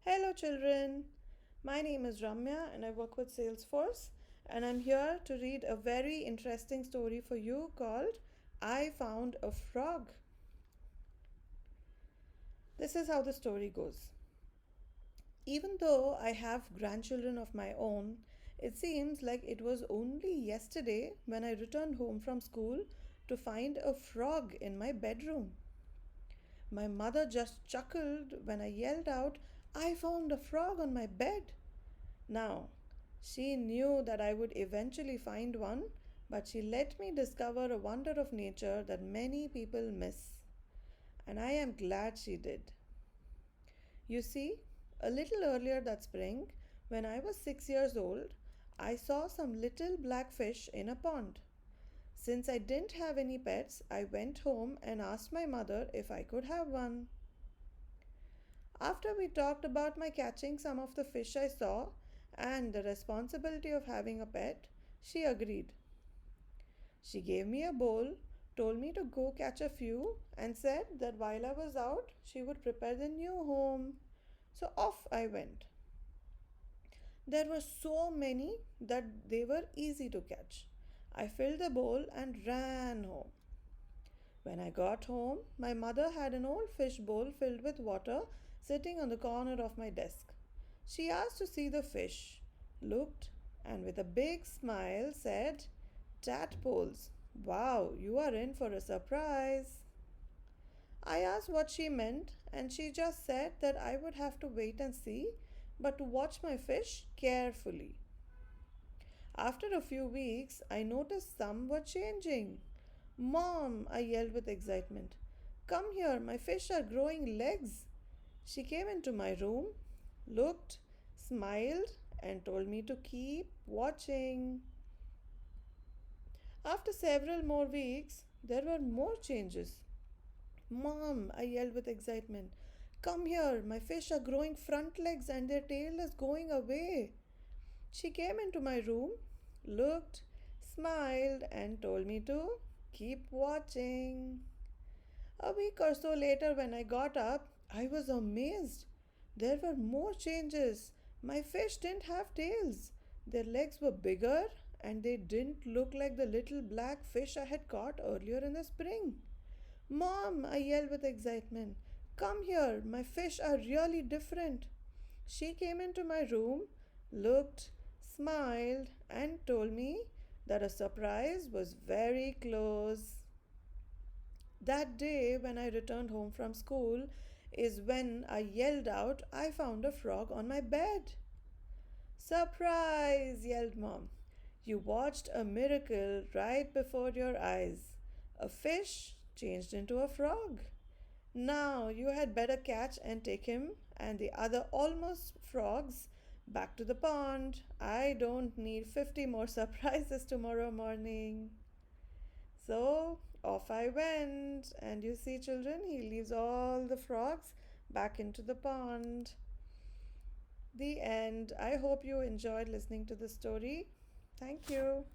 Hello, children. My name is Ramya and I work with Salesforce. And I'm here to read a very interesting story for you called I Found a Frog. This is how the story goes. Even though I have grandchildren of my own, it seems like it was only yesterday when I returned home from school to find a frog in my bedroom. My mother just chuckled when I yelled out, I found a frog on my bed. Now, she knew that I would eventually find one, but she let me discover a wonder of nature that many people miss. And I am glad she did. You see, a little earlier that spring, when I was 6 years old, I saw some little black fish in a pond. Since I didn't have any pets, I went home and asked my mother if I could have one. After we talked about my catching some of the fish I saw and the responsibility of having a pet, she agreed. She gave me a bowl, told me to go catch a few, and said that while I was out, she would prepare the new home. So off I went. There were so many that they were easy to catch. I filled the bowl and ran home. When I got home, my mother had an old fish bowl filled with water sitting on the corner of my desk. She asked to see the fish, looked, and with a big smile said, Tadpoles, wow, you are in for a surprise. I asked what she meant, and she just said that I would have to wait and see, but to watch my fish carefully. After a few weeks, I noticed some were changing. Mom, I yelled with excitement. Come here, my fish are growing legs. She came into my room, looked, smiled, and told me to keep watching. After several more weeks, there were more changes. Mom, I yelled with excitement. Come here, my fish are growing front legs and their tail is going away. She came into my room, looked, smiled, and told me to keep watching. A week or so later, when I got up, I was amazed. There were more changes. My fish didn't have tails. Their legs were bigger and they didn't look like the little black fish I had caught earlier in the spring. Mom, I yelled with excitement. Come here, my fish are really different. She came into my room, looked, smiled, and told me that a surprise was very close. That day, when I returned home from school, is when I yelled out, I found a frog on my bed. Surprise! Yelled Mom. You watched a miracle right before your eyes. A fish changed into a frog. Now you had better catch and take him and the other almost frogs back to the pond. I don't need 50 more surprises tomorrow morning. So off I went, and you see, children, he leaves all the frogs back into the pond. The end. I hope you enjoyed listening to the story. Thank you.